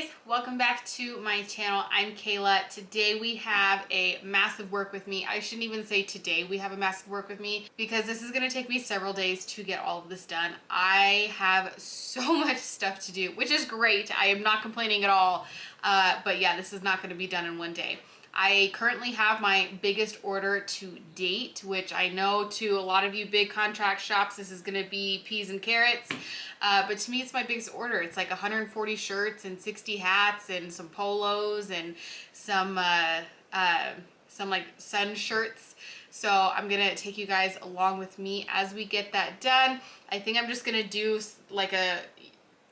guys, welcome back to my channel. I'm Kayla. Today we have a massive work with me. I shouldn't even say today we have a massive work with me because this is going to take me several days to get all of this done. I have so much stuff to do, which is great. I am not complaining at all. But yeah, this is not going to be done in one day. I currently have my biggest order to date, which I know to a lot of you big contract shops, this is going to be peas and carrots. But to me, it's my biggest order. It's like 140 shirts and 60 hats and some polos and some like sun shirts. So I'm going to take you guys along with me as we get that done. I think I'm just going to do like a,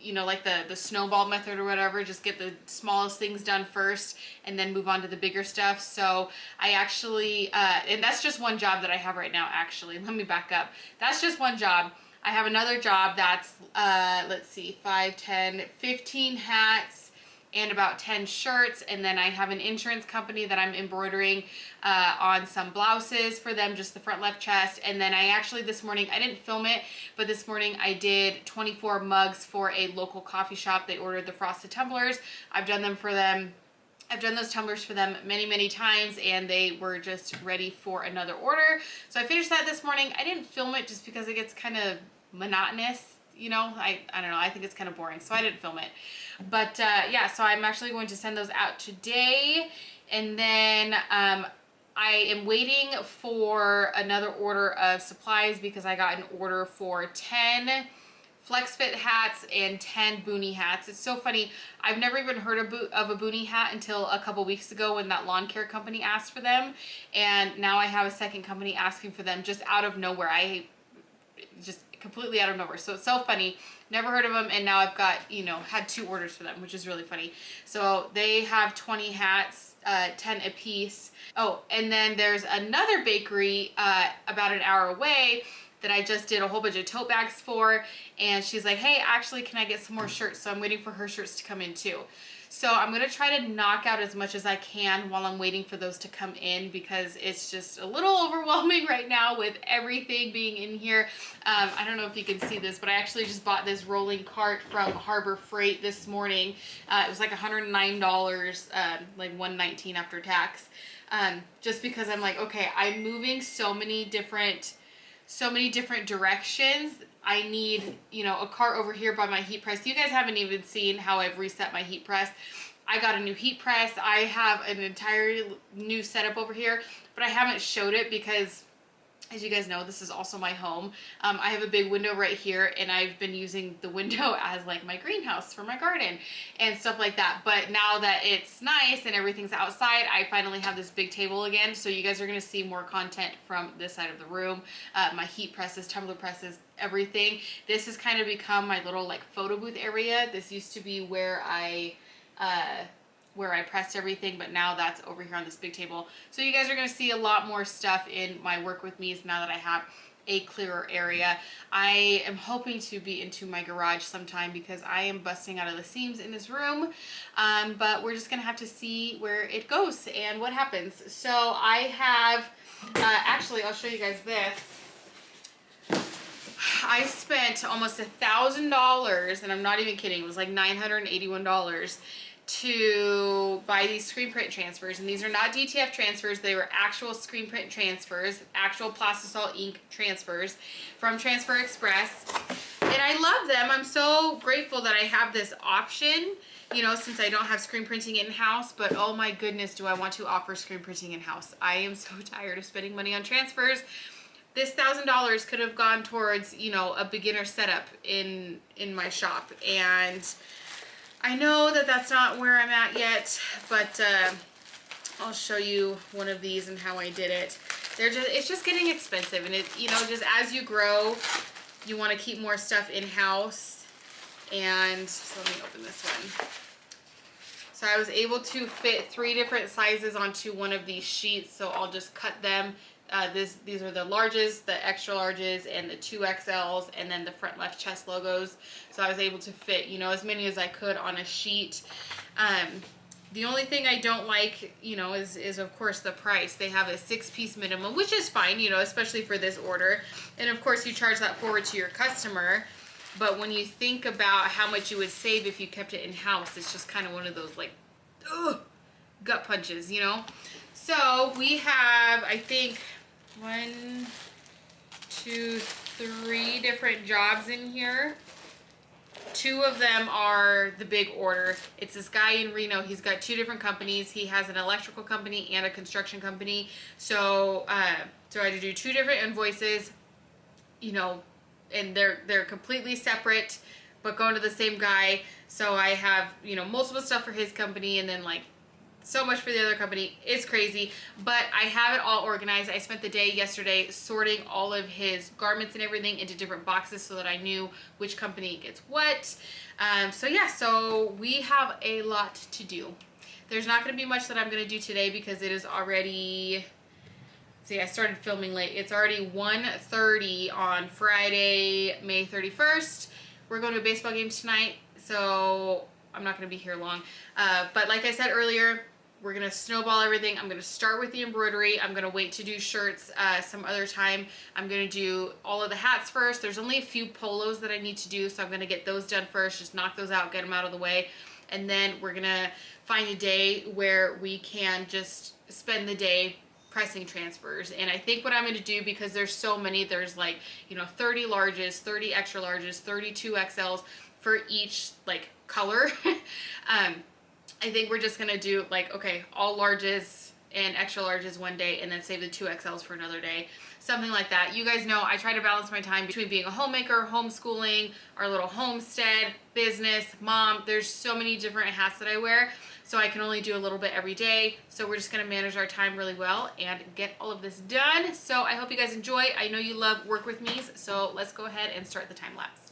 like the snowball method or whatever, just get the smallest things done first and then move on to the bigger stuff. So I actually, and that's just one job that I have right now, actually. Let me back up. That's just one job. I have another job that's, let's see, 5, 10, 15 hats and about 10 shirts. And then I have an insurance company that I'm embroidering on some blouses for them, just the front left chest. And then I actually this morning, I didn't film it, but this morning I did 24 mugs for a local coffee shop. They ordered the frosted tumblers. I've done them for them. I've done those tumblers for them many, many times, and they were just ready for another order. So I finished that this morning. I didn't film it just because it gets kind of monotonous. I don't know, I think it's kind of boring, so I didn't film it. But yeah, so I'm actually going to send those out today. And then I am waiting for another order of supplies because I got an order for 10 flex fit hats and 10 boonie hats. It's so funny. I've never even heard of a boonie hat until a couple weeks ago when that lawn care company asked for them. And now I have a second company asking for them just out of nowhere. Just completely out of nowhere. So it's so funny. Never heard of them, and now I've got, had 2 orders for them, which is really funny. So they have 20 hats, 10 a piece. Oh, and then there's another bakery about an hour away that I just did a whole bunch of tote bags for, and she's like, hey, actually, can I get some more shirts? So I'm waiting for her shirts to come in too. So I'm going to try to knock out as much as I can while I'm waiting for those to come in because it's just a little overwhelming right now with everything being in here. I don't know if you can see this, but I actually just bought this rolling cart from Harbor Freight this morning. It was like $109, like $119 after tax. Just because I'm like, okay, I'm moving so many different directions. I need, a cart over here by my heat press. You guys haven't even seen how I've reset my heat press. I got a new heat press. I have an entire new setup over here, but I haven't showed it because, as you guys know, this is also my home. I have a big window right here, and I've been using the window as like my greenhouse for my garden and stuff like that. But now that it's nice and everything's outside, I finally have this big table again. So you guys are going to see more content from this side of the room. My heat presses, tumbler presses, everything. This has kind of become my little like photo booth area. This used to be where I pressed everything, but now that's over here on this big table. So you guys are going to see a lot more stuff in my work with me's now that I have a clearer area. I am hoping to be into my garage sometime because I am busting out of the seams in this room, but we're just going to have to see where it goes and what happens. So I have, actually I'll show you guys this. I spent almost $1,000, and I'm not even kidding, it was like $981 to buy these screen print transfers. And these are not DTF transfers, they were actual screen print transfers, actual plastisol ink transfers from Transfer Express. And I love them. I'm so grateful that I have this option, since I don't have screen printing in-house. But oh my goodness, do I want to offer screen printing in-house. I am so tired of spending money on transfers. This $1,000 could have gone towards, a beginner setup in my shop. And I know that that's not where I'm at yet, but I'll show you one of these and how I did it. It's just getting expensive, and just as you grow, you want to keep more stuff in-house. And so let me open this one. So I was able to fit 3 different sizes onto one of these sheets, so I'll just cut them. These are the larges, the extra larges, and the 2XLs, and then the front left chest logos. So I was able to fit, as many as I could on a sheet. The only thing I don't like, is of course the price. They have a 6-piece minimum, which is fine, especially for this order. And of course you charge that forward to your customer. But when you think about how much you would save if you kept it in-house, it's just kind of one of those like, ugh, gut punches, you know? So we have, I think, 1, 2, 3 different jobs in here. 2 of them are the big order. It's this guy in Reno. He's got 2 different companies. He has an electrical company and a construction company. So, so I had to do 2 different invoices, you know, and they're completely separate, but going to the same guy. So I have, you know, multiple stuff for his company and then like so much for the other company. It's crazy, but I have it all organized. I spent the day yesterday sorting all of his garments and everything into different boxes so that I knew which company gets what. So yeah, so we have a lot to do. There's not going to be much that I'm going to do today because it is already, see, I started filming late. It's already 1:30 on Friday, May 31st. We're going to a baseball game tonight, so I'm not going to be here long. But like I said earlier, we're going to snowball everything. I'm going to start with the embroidery. I'm going to wait to do shirts some other time. I'm going to do all of the hats first. There's only a few polos that I need to do, so I'm going to get those done first. Just knock those out, get them out of the way. And then we're going to find a day where we can just spend the day pressing transfers. And I think what I'm going to do, because there's so many, there's like, you know, 30 larges, 30 extra larges, 32 XLs for each like color. I think we're just going to do like, okay, all larges and extra larges one day and then save the 2 XLs for another day. Something like that. You guys know I try to balance my time between being a homemaker, homeschooling, our little homestead, business, mom. There's so many different hats that I wear. So I can only do a little bit every day. So we're just going to manage our time really well and get all of this done. So I hope you guys enjoy. I know you love work with me's. So let's go ahead and start the time lapse.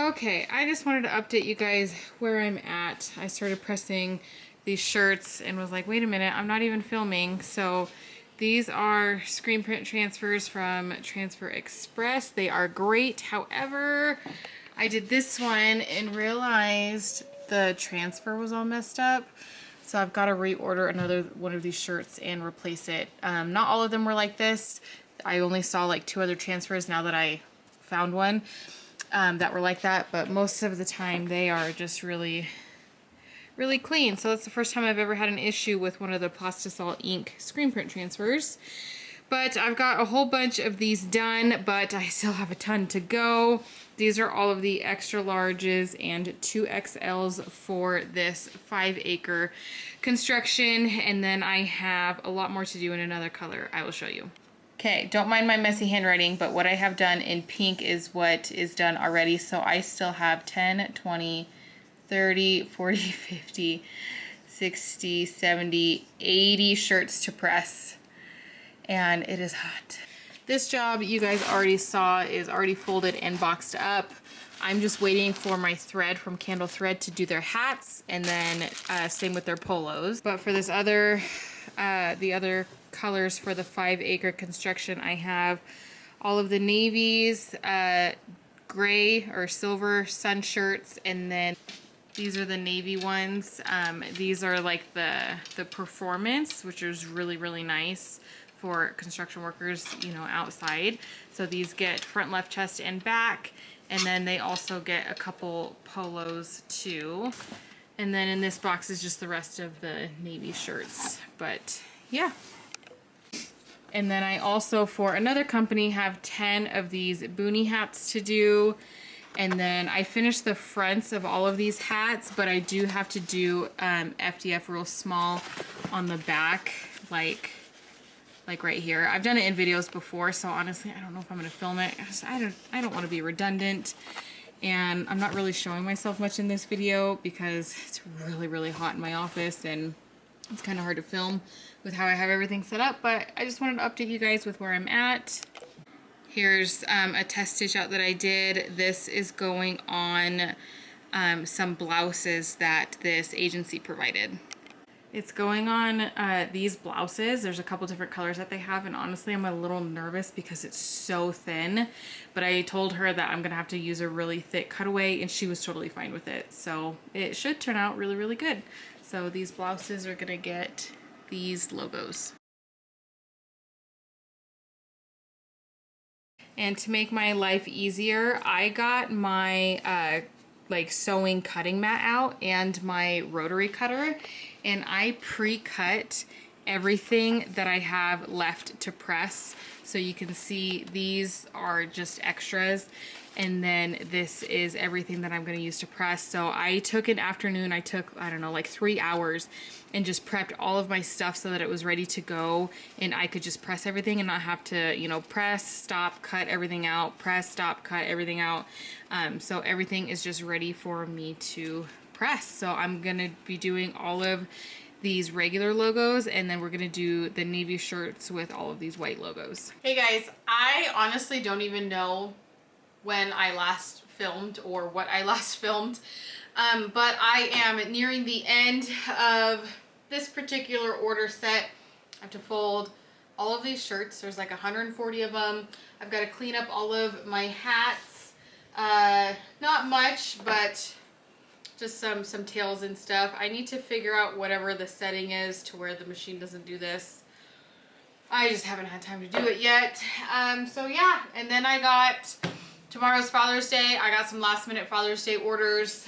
Okay, I just wanted to update you guys where I'm at. I started pressing these shirts and was like, wait a minute, I'm not even filming. So these are screen print transfers from Transfer Express. They are great. However, I did this one and realized the transfer was all messed up. So I've got to reorder another one of these shirts and replace it. Not all of them were like this. I only saw like 2 other transfers now that I found one that were like that, but most of the time they are just really clean. So that's the first time I've ever had an issue with one of the Plastisol ink screen print transfers. But I've got a whole bunch of these done, but I still have a ton to go. These are all of the extra larges and 2XLs for this 5-acre construction. And then I have a lot more to do in another color I will show you. Okay, don't mind my messy handwriting, but what I have done in pink is what is done already. So I still have 10, 20, 30, 40, 50, 60, 70, 80 shirts to press. And it is hot. This job you guys already saw is already folded and boxed up. I'm just waiting for my thread from Candle Thread to do their hats, and then same with their polos. But for this other, the other colors for the 5-acre construction, I have all of the navies, gray or silver sun shirts, and then these are the navy ones. These are like the performance, which is really nice for construction workers, you know, outside. So these get front, left, chest, and back. And then they also get a couple polos too. And then in this box is just the rest of the navy shirts. But yeah. And then I also, for another company, have 10 of these boonie hats to do. And then I finished the fronts of all of these hats, but I do have to do FDF real small on the back, like right here. I've done it in videos before, so honestly, I don't know if I'm gonna film it. I don't want to be redundant, and I'm not really showing myself much in this video because it's really hot in my office, and it's kind of hard to film with how I have everything set up. But I just wanted to update you guys with where I'm at. Here's a test stitch out that I did. This is going on some blouses that this agency provided. It's going on these blouses. There's a couple different colors that they have, and honestly I'm a little nervous because it's so thin, but I told her that I'm gonna have to use a really thick cutaway, and she was totally fine with it. So it should turn out really good. So these blouses are gonna get these logos. And to make my life easier, I got my like sewing cutting mat out and my rotary cutter, and I pre-cut everything that I have left to press. So you can see these are just extras, and then this is everything that I'm going to use to press. So I took an afternoon, I took, I don't know, like 3 hours, and just prepped all of my stuff so that it was ready to go, and I could just press everything and not have to, you know, press, stop, cut everything out, press, stop, cut everything out. So everything is just ready for me to press. So I'm gonna be doing all of these regular logos, and then we're gonna do the navy shirts with all of these white logos. Hey guys, I honestly don't even know when I last filmed or what I last filmed, but I am nearing the end of this particular order set. I have to fold all of these shirts. There's like 140 of them. I've got to clean up all of my hats. Not much, but just some tails and stuff. I need to figure out whatever the setting is to where the machine doesn't do this. I just haven't had time to do it yet. So yeah, and then I got tomorrow's Father's Day. I got some last minute Father's Day orders.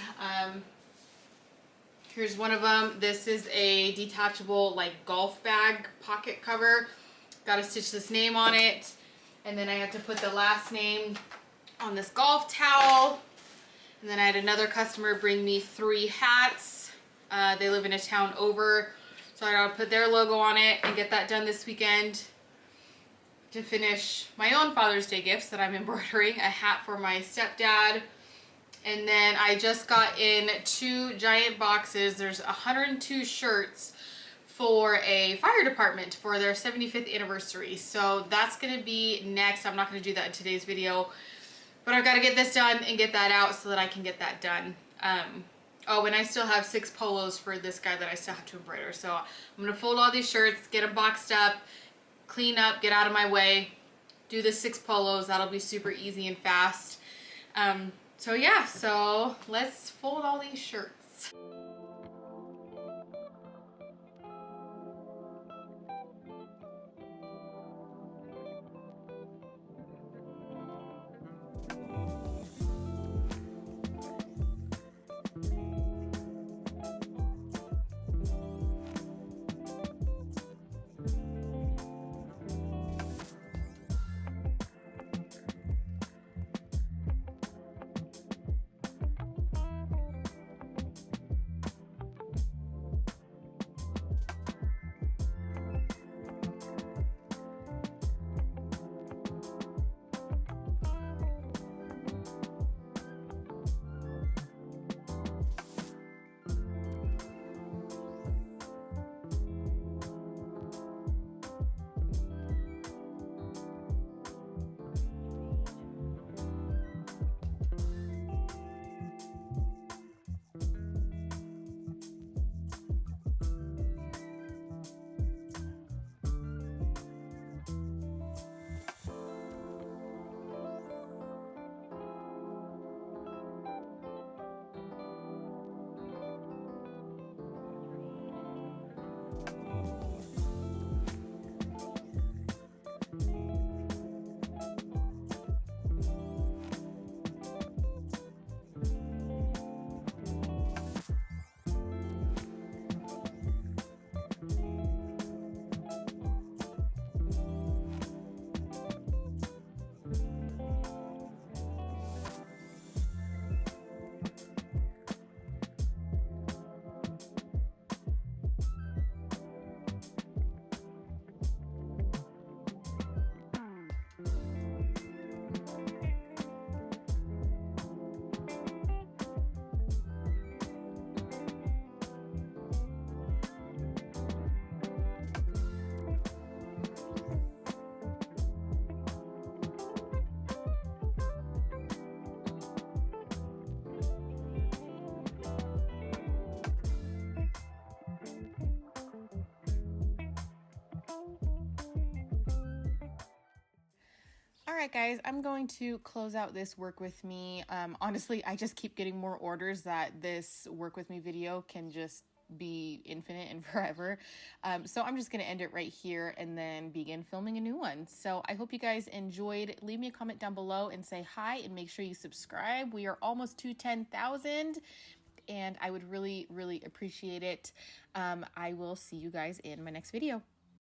Here's one of them. This is a detachable like golf bag pocket cover. Got to stitch this name on it, and then I have to put the last name on this golf towel. And then I had another customer bring me 3 hats. They live in a town over, so I gotta put their logo on it and get that done this weekend to finish my own Father's Day gifts that I'm embroidering. A hat for my stepdad. And then I just got in 2 giant boxes. There's 102 shirts for a fire department for their 75th anniversary. So that's gonna be next. I'm not gonna do that in today's video. But I've got to get this done and get that out so that I can get that done. Oh, and I still have 6 polos for this guy that I still have to embroider. So I'm going to fold all these shirts, get them boxed up, clean up, get out of my way, do the 6 polos. That'll be super easy and fast. So yeah, so let's fold all these shirts. All right, guys, I'm going to close out this work with me. Honestly, I just keep getting more orders that this work with me video can just be infinite and forever. So I'm just going to end it right here and then begin filming a new one. So I hope you guys enjoyed. Leave me a comment down below and say hi and make sure you subscribe. We are almost to 10,000 and I would really, really appreciate it. I will see you guys in my next video.